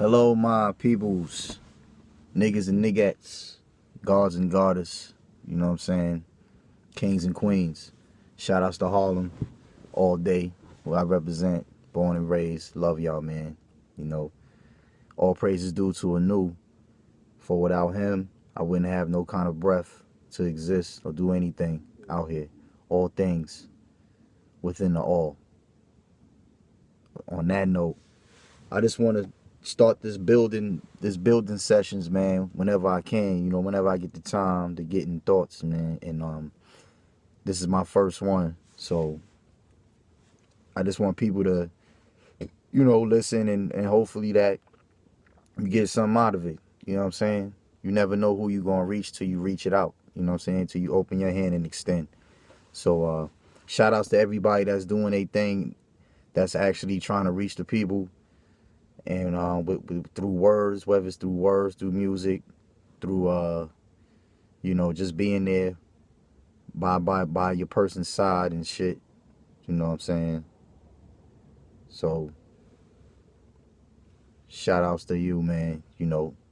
Hello, my peoples, niggas and niggettes, guards and garters, you know what I'm saying? Kings and queens. Shout outs to Harlem all day, where I represent, born and raised. Love y'all, man. You know, all praises due to Anu, for without him, I wouldn't have no kind of breath to exist or do anything out here. All things within the all. On that note, I just want to start this building sessions, man, whenever I can, whenever I get the time to get in thoughts, man. And this is my first one. So I just want people to, listen and hopefully that you get something out of it. You know what I'm saying? You never know who you're gonna reach till you reach it out. You know what I'm saying? Till you open your hand and extend. So shout outs to everybody that's doing a thing that's actually trying to reach the people. And through words, whether it's through words, through music, through just being there by your person's side and shit. You know what I'm saying? So shout outs to you, man.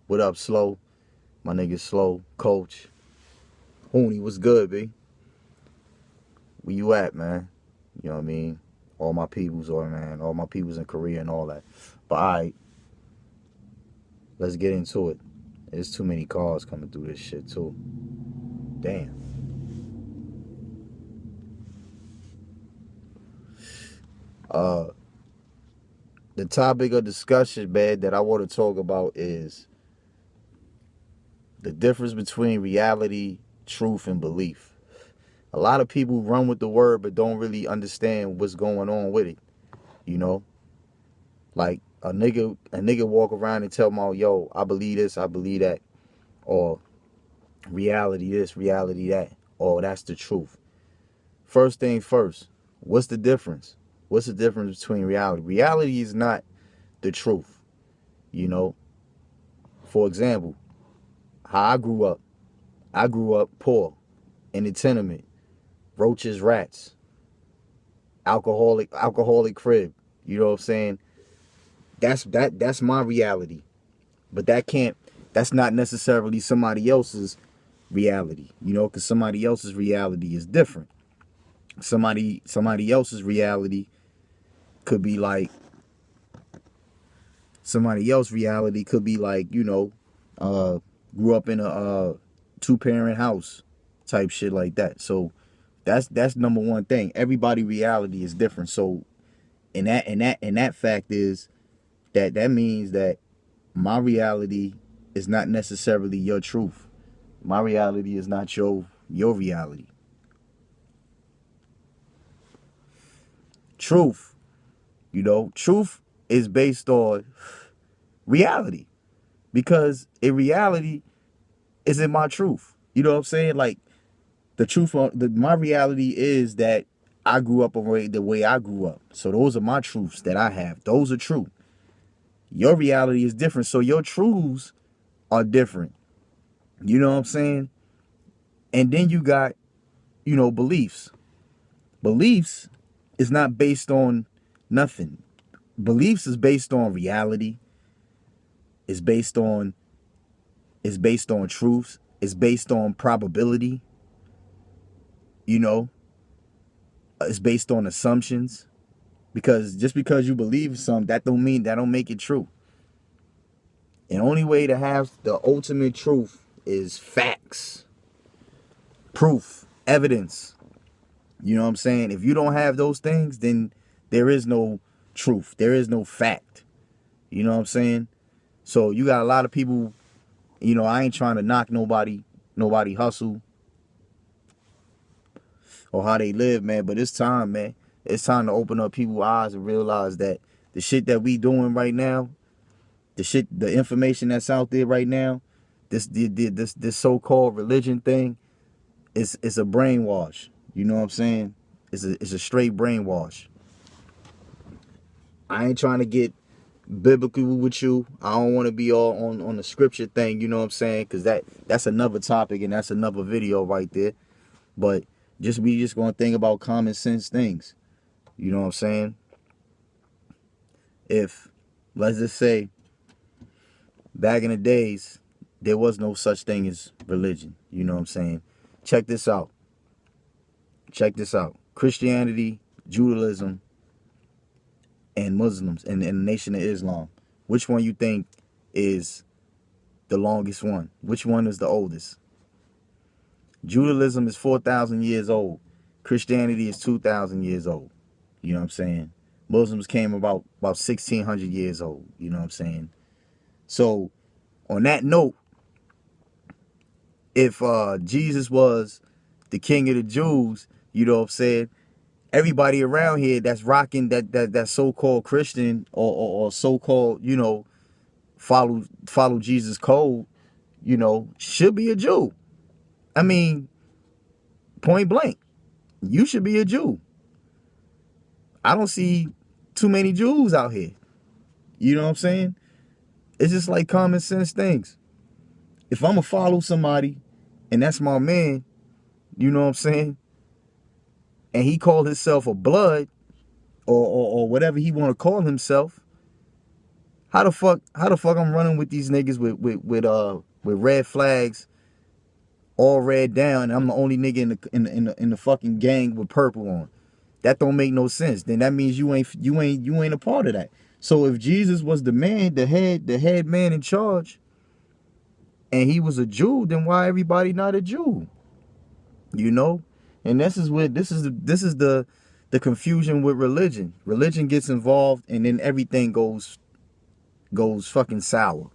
What up, Slow? My nigga Slow, Coach. Hooney, what's good, B? Where you at, man? You know what I mean? All my peoples in Korea and all that. But alright, let's get into it. There's too many cars coming through this shit too. Damn. The topic of discussion, man, that I want to talk about is the difference between reality, truth, and belief. A lot of people run with the word but don't really understand what's going on with it. You know? Like a nigga walk around and tell me, yo, I believe this, I believe that. Or reality this, reality that. Or that's the truth. First thing first, what's the difference? What's the difference between reality? Reality is not the truth. You know? For example, how I grew up. I grew up poor, in a tenement, roaches, rats, alcoholic crib. You know what I'm saying? That's my reality. But that's not necessarily somebody else's reality, because somebody else's reality is different. Somebody else's reality could be like uh grew up in a two-parent house type shit like that. So that's number one thing. Everybody reality is different. So and that fact is that means that my reality is not necessarily your truth. My reality is not your reality. Truth, truth is based on reality, because in reality isn't my truth. You know what I'm saying? Like the truth my reality is that I grew up the way I grew up. So those are my truths that I have. Those are true. Your reality is different. So your truths are different. You know what I'm saying? And then you got, beliefs. Beliefs is not based on nothing. Beliefs is based on reality. It's based on truths. It's based on probability. You know, it's based on assumptions. Because just because you believe something, that don't make it true. And only way to have the ultimate truth is facts, proof, evidence. You know what I'm saying? If you don't have those things, then there is no truth. There is no fact. You know what I'm saying? So you got a lot of people, I ain't trying to knock nobody hustle or how they live, man, but it's time, man. It's time to open up people's eyes and realize that the shit that we doing right now, the information that's out there right now, this so-called religion thing, it's a brainwash. You know what I'm saying? It's a straight brainwash. I ain't trying to get biblical with you. I don't want to be all on the scripture thing, you know what I'm saying? Because that's another topic and that's another video right there. But we just gonna think about common sense things. You know what I'm saying? If let's just say back in the days, there was no such thing as religion. You know what I'm saying? Check this out. Check this out. Christianity, Judaism, and Muslims, and the Nation of Islam. Which one you think is the longest one? Which one is the oldest? Judaism is 4,000 years old. Christianity is 2,000 years old. You know what I'm saying? Muslims came about 1,600 years old. You know what I'm saying? So, on that note, if Jesus was the king of the Jews, you know what I'm saying? Everybody around here that's rocking that so-called Christian or so-called, you know, follow Jesus' code, you know, should be a Jew. I mean, point blank, you should be a Jew. I don't see too many Jews out here. You know what I'm saying? It's just like common sense things. If I'm going to follow somebody and that's my man, you know what I'm saying? And he called himself a blood or whatever he want to call himself, how the fuck I'm running with these niggas with red flags all red down and I'm the only nigga in the fucking gang with purple on? That don't make no sense. Then that means you ain't a part of that. So if Jesus was the man, the head man in charge, and he was a Jew, then why everybody not a Jew? You know? And this is the confusion with religion. Religion gets involved and then everything goes fucking sour.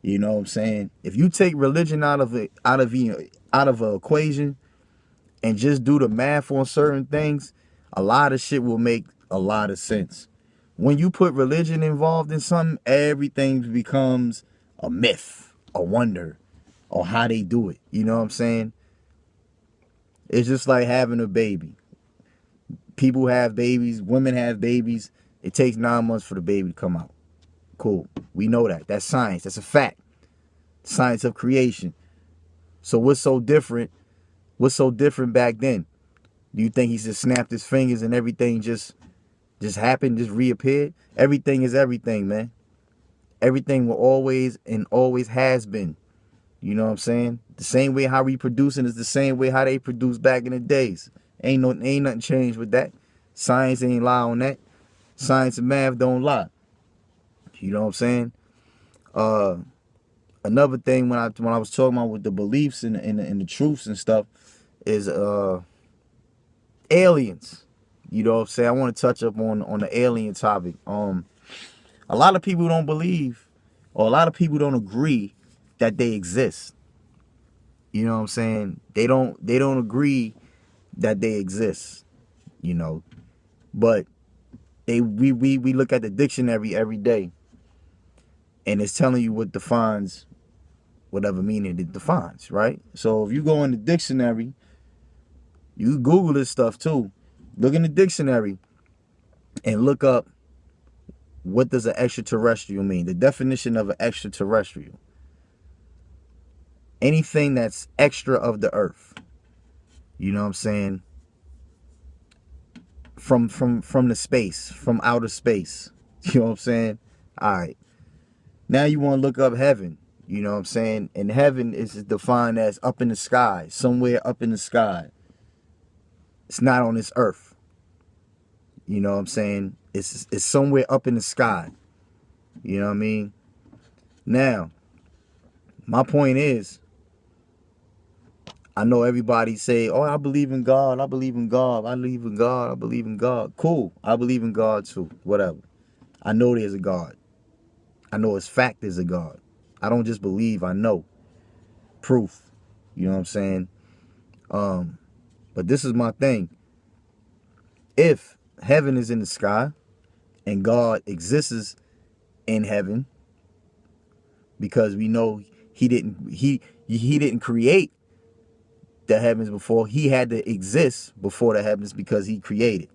You know what I'm saying? If you take religion out of an equation and just do the math on certain things, a lot of shit will make a lot of sense. When you put religion involved in something, everything becomes a myth, a wonder, or how they do it. You know what I'm saying? It's just like having a baby. People have babies, women have babies. It takes 9 months for the baby to come out. Cool. We know that. That's science. That's a fact. Science of creation. So what's so different? What's so different back then? Do you think he just snapped his fingers and everything just happened, just reappeared? Everything is everything, man. Everything will always and always has been. You know what I'm saying? The same way how we producing is the same way how they produced back in the days. Ain't nothing changed with that. Science ain't lie on that. Science and math don't lie. You know what I'm saying? Another thing when I was talking about with the beliefs and the truths and stuff is aliens. You know what I'm saying? I want to touch up on the alien topic. A lot of people don't believe, or a lot of people don't agree that they exist. You know what I'm saying? They don't agree that they exist. You know, but we look at the dictionary every day, and it's telling you what defines whatever meaning it defines, right? So if you go in the dictionary, you Google this stuff too. Look in the dictionary and look up what does an extraterrestrial mean? The definition of an extraterrestrial. Anything that's extra of the earth. You know what I'm saying? From the space, from outer space. You know what I'm saying? All right. Now you want to look up heaven. You know what I'm saying? And heaven is defined as up in the sky, somewhere up in the sky. It's not on this earth. You know what I'm saying? It's somewhere up in the sky. You know what I mean? Now, my point is, I know everybody say, oh, I believe in God, I believe in God, I believe in God, I believe in God. Cool, I believe in God too, whatever. I know there's a God. I know it's fact there's a God. I don't just believe, I know. Proof. You know what I'm saying? But this is my thing. If heaven is in the sky and God exists in heaven, because we know he didn't create the heavens before, he had to exist before the heavens because he created.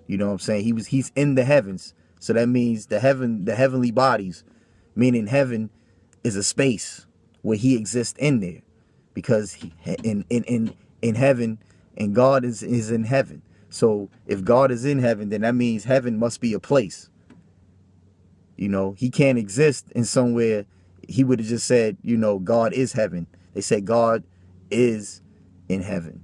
You know what I'm saying? He's in the heavens. So that means the heavenly bodies, meaning heaven is a space where he exists in there, because in heaven, and God is in heaven. So if God is in heaven, then that means heaven must be a place. You know, he can't exist in somewhere he would have just said, you know, God is heaven. They said God is in heaven,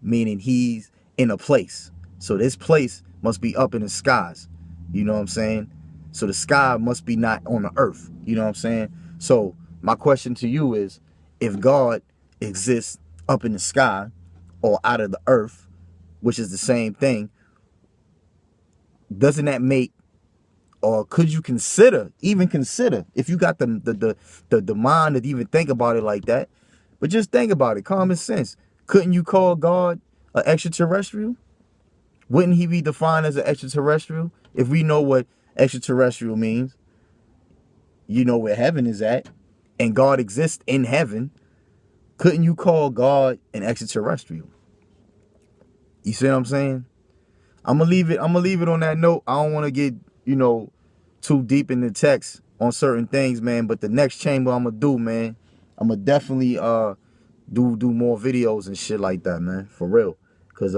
meaning he's in a place. So this place must be up in the skies. You know what I'm saying? So the sky must be not on the earth. You know what I'm saying? So my question to you is, if God exists up in the sky or out of the earth, which is the same thing, doesn't that make, or could you even consider, if you got the mind to even think about it like that, but just think about it, common sense. Couldn't you call God an extraterrestrial? Wouldn't he be defined as an extraterrestrial? If we know what extraterrestrial means, you know where heaven is at, and God exists in heaven, couldn't you call God an extraterrestrial? You see what I'm saying? I'm gonna leave it on that note. I don't want to get, you know, too deep in the text on certain things, man. But the next chamber I'm gonna do, man, I'm gonna definitely do more videos and shit like that, man, for real. Cause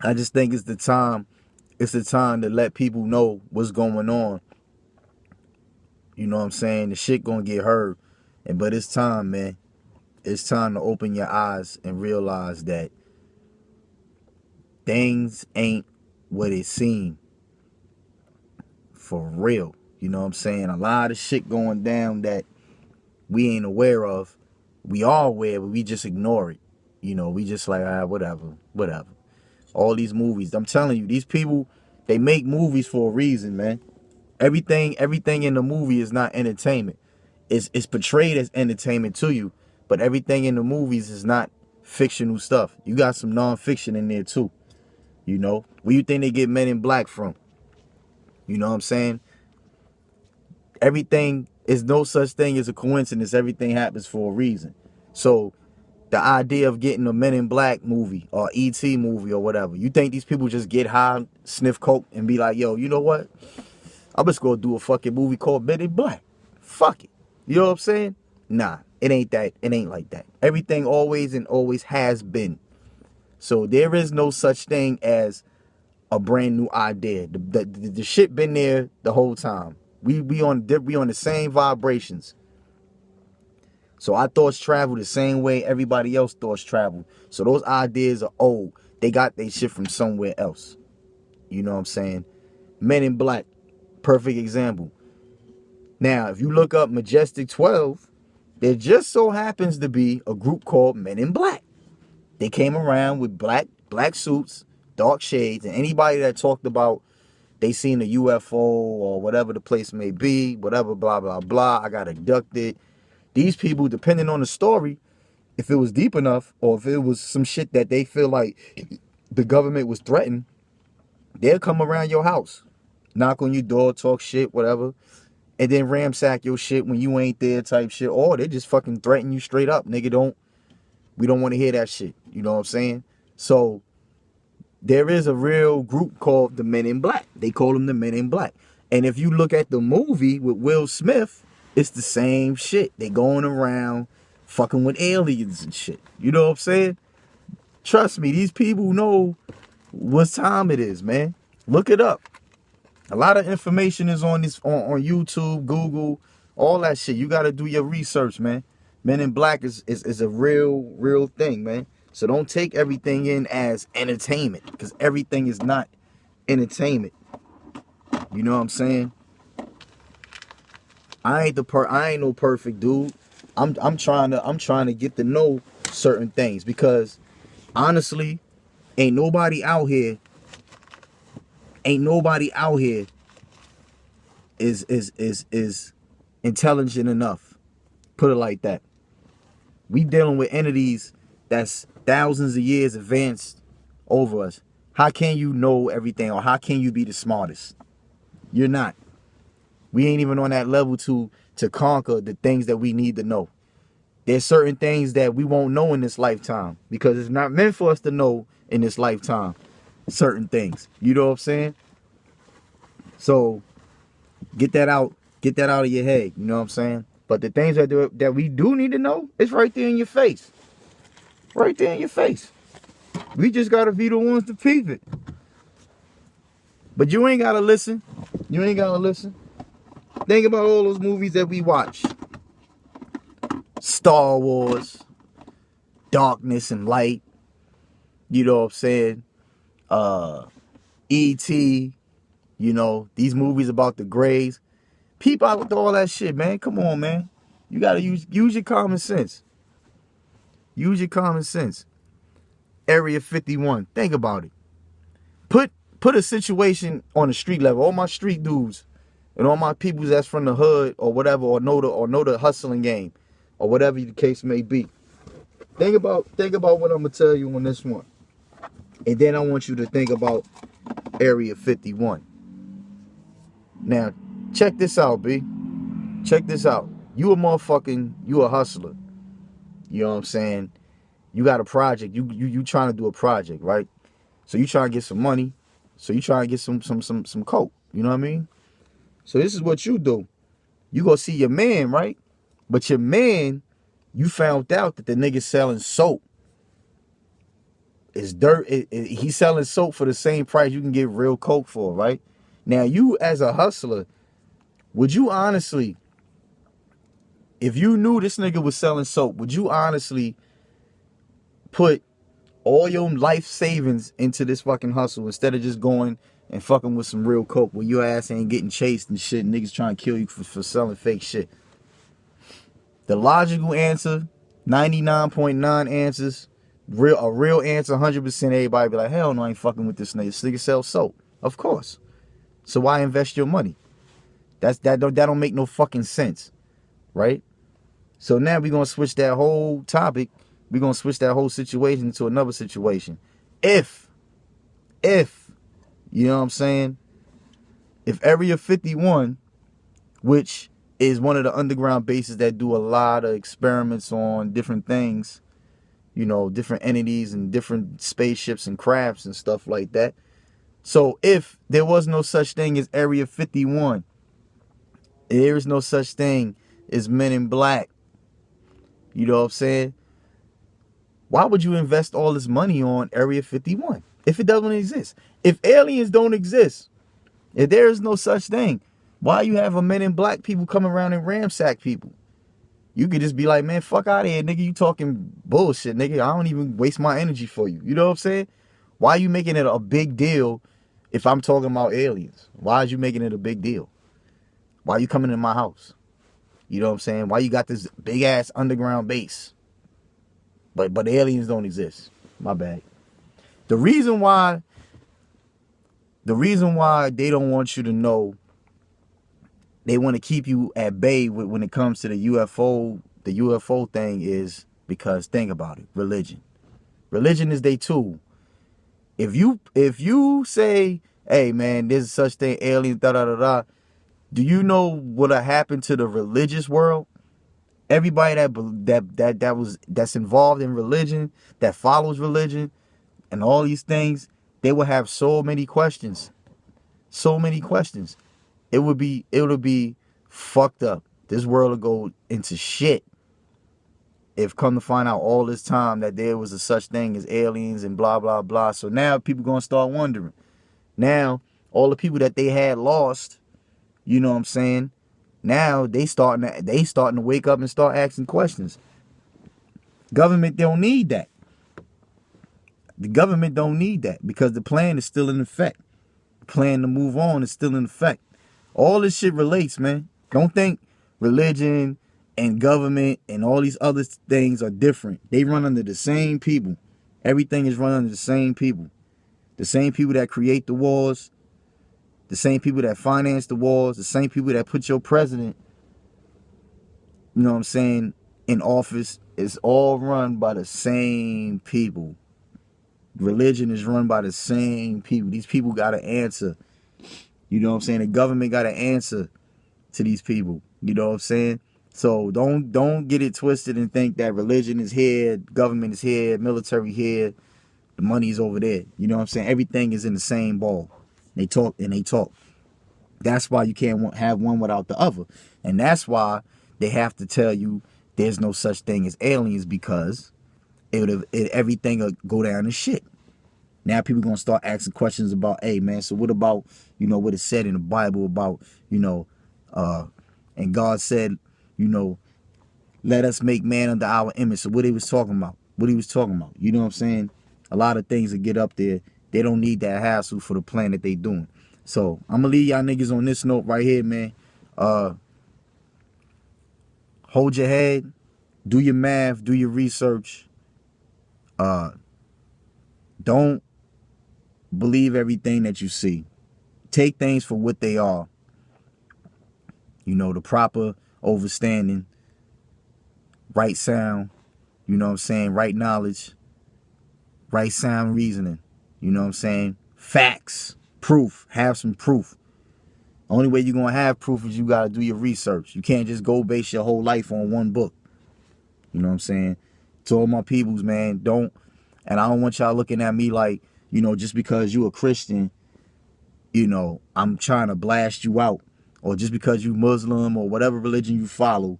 I just think it's the time to let people know what's going on. You know what I'm saying? The shit gonna get heard. But it's time, man. It's time to open your eyes and realize that things ain't what it seems. For real. You know what I'm saying? A lot of shit going down that we ain't aware of. We are aware, but we just ignore it. You know, we just like, whatever. All these movies. I'm telling you, these people, they make movies for a reason, man. Everything in the movie is not entertainment. It's portrayed as entertainment to you, but everything in the movies is not fictional stuff. You got some non-fiction in there too. You know, where you think they get Men in Black from? You know what I'm saying? Everything is no such thing as a coincidence. Everything happens for a reason. So the idea of getting a Men in Black movie or E.T. movie or whatever, you think these people just get high, sniff coke, and be like, yo, you know what? I'm just gonna do a fucking movie called Men in Black. Fuck it. You know what I'm saying? Nah, it ain't that. It ain't like that. Everything always and always has been. So there is no such thing as a brand new idea. The shit been there the whole time. We on the same vibrations. So our thoughts travel the same way everybody else thoughts travel. So those ideas are old. They got their shit from somewhere else. You know what I'm saying? Men in Black, perfect example. Now, if you look up Majestic 12, there just so happens to be a group called Men in Black. They came around with black suits, dark shades, and anybody that talked about they seen a UFO or whatever the place may be, whatever, blah, blah, blah, I got abducted. These people, depending on the story, if it was deep enough or if it was some shit that they feel like the government was threatened, they'll come around your house, knock on your door, talk shit, whatever, and then ransack your shit when you ain't there type shit. Or they just fucking threaten you straight up. Nigga, we don't want to hear that shit. You know what I'm saying? So there is a real group called the Men in Black. They call them the Men in Black. And if you look at the movie with Will Smith, it's the same shit. They going around fucking with aliens and shit. You know what I'm saying? Trust me, these people know what time it is, man. Look it up. A lot of information is on on YouTube, Google, all that shit. You got to do your research, man. Men in Black is a real thing, man. So don't take everything in as entertainment, because everything is not entertainment. You know what I'm saying? I ain't no perfect dude. I'm trying to get to know certain things, because honestly, ain't nobody out here is intelligent enough. Put it like that. We dealing with entities that's thousands of years advanced over us. How can you know everything, or how can you be the smartest? You're not. We ain't even on that level to conquer the things that we need to know. There's certain things that we won't know in this lifetime, because it's not meant for us to know in this lifetime certain things. You know what I'm saying? So get that out of your head. You know what I'm saying? But the things that we do need to know, it's right there in your face. Right there in your face. We just gotta be the ones to peep it. But you ain't gotta listen. You ain't gotta listen. Think about all those movies that we watch. Star Wars, Darkness and Light, you know what I'm saying? E.T., you know, these movies about the Greys. Peep out with all that shit, man. Come on, man. You gotta use your common sense. Use your common sense. Area 51. Think about it. Put a situation on the street level. All my street dudes and all my people that's from the hood or whatever, or know the hustling game, or whatever the case may be. Think about what I'm gonna tell you on this one. And then I want you to think about Area 51. Now, check this out, B. Check this out. You a hustler. You know what I'm saying? You got a project. You trying to do a project, right? So you trying to get some money. So you trying to get some coke. You know what I mean? So this is what you do. You go see your man, right? But your man, you found out that the nigga selling soap. It's dirt. He's selling soap for the same price you can get real coke for, right? Now, you as a hustler, would you honestly, if you knew this nigga was selling soap, would you honestly put all your life savings into this fucking hustle instead of just going and fucking with some real coke where your ass ain't getting chased and shit, and niggas trying to kill you for selling fake shit? The logical answer, 99.9 answers, a real answer, 100%, everybody be like, hell no, I ain't fucking with this nigga. This nigga sells soap. Of course. So why invest your money? That don't make no fucking sense, right? So now we're gonna switch that whole topic. We're gonna switch that whole situation to another situation. If, you know what I'm saying? If Area 51, which is one of the underground bases that do a lot of experiments on different things, you know, different entities and different spaceships and crafts and stuff like that. So if there was no such thing as Area 51, there is no such thing as Men in Black, you know what I'm saying? Why would you invest all this money on Area 51 if it doesn't exist? If aliens don't exist, if there is no such thing, why you have a Men in Black people come around and ransack people? You could just be like, man, fuck out of here, nigga. You talking bullshit, nigga. I don't even waste my energy for you. You know what I'm saying? Why are you making it a big deal if I'm talking about aliens? Why is you making it a big deal? Why are you coming in my house? You know what I'm saying? Why you got this big ass underground base? But aliens don't exist. My bad. The reason why they don't want you to know, they want to keep you at bay when it comes to the UFO thing, is because, think about it, religion. Religion is their tool. If you say, hey man, there's such thing, aliens, da da da da, do you know what'll happen to the religious world? Everybody that's involved in religion, that follows religion, and all these things, they will have so many questions. So many questions. It would be fucked up. This world will go into shit if come to find out all this time that there was a such thing as aliens and blah blah blah. So now people gonna start wondering. Now all the people that they had lost, you know what I'm saying? Now they starting to wake up and start asking questions. Government don't need that. The government don't need that because the plan is still in effect. The plan to move on is still in effect. All this shit relates, man. Don't think religion and government and all these other things are different. They run under the same people. Everything is run under the same people. The same people that create the wars, the same people that finance the wars, the same people that put your president, you know what I'm saying, in office, is all run by the same people. Religion is run by the same people. These people got to answer. You know what I'm saying? The government got to answer to these people. You know what I'm saying? So don't get it twisted and think that religion is here, government is here, military here, the money's over there. You know what I'm saying? Everything is in the same ball. They talk and they talk. That's why you can't have one without the other. And that's why they have to tell you there's no such thing as aliens, because everything will go down to shit. Now people gonna start asking questions about, hey man, so what about, what it said in the Bible about, and God said, you know, let us make man under our image. So what he was talking about? What he was talking about? You know what I'm saying? A lot of things that get up there, they don't need that hassle for the plan that they doing. So I'm gonna leave y'all niggas on this note right here, man. Hold your head, do your math, do your research. Don't believe everything that you see. Take things for what they are. The proper overstanding, right sound, right knowledge, right sound reasoning. You know what I'm saying? Facts, proof, have some proof. Only way you're gonna have proof is you gotta do your research. You can't just go base your whole life on one book. You know what I'm saying? To all my peoples, man, and I don't want y'all looking at me like, just because you a Christian, I'm trying to blast you out. Or just because you Muslim or whatever religion you follow,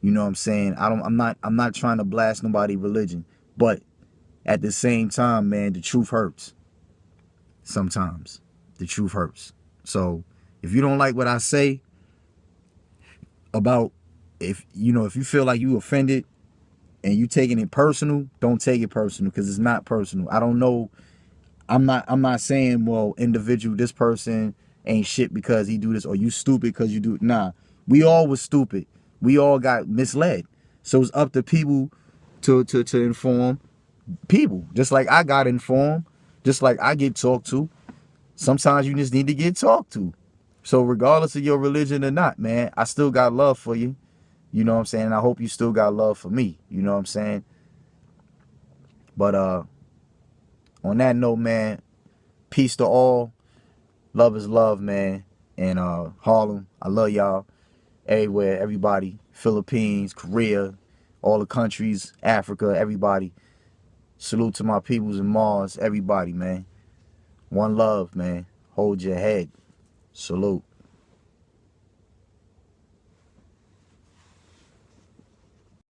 you know what I'm saying? I'm not trying to blast nobody religion. But at the same time, man, the truth hurts. Sometimes. The truth hurts. So if you don't like what I say about, if you feel like you offended and you taking it personal, don't take it personal, because it's not personal. I don't know. I'm not saying, well, individual, this person ain't shit because he do this, or you stupid because you do it. Nah. We all was stupid. We all got misled. So it's up to people to inform people. Just like I got informed, just like I get talked to. Sometimes you just need to get talked to. So regardless of your religion or not, man, I still got love for you. You know what I'm saying? And I hope you still got love for me. You know what I'm saying? But on that note, man, peace to all. Love is love, man. And Harlem, I love y'all. Everywhere, everybody. Philippines, Korea, all the countries, Africa, everybody. Salute to my peoples in Mars, everybody, man. One love, man. Hold your head. Salute.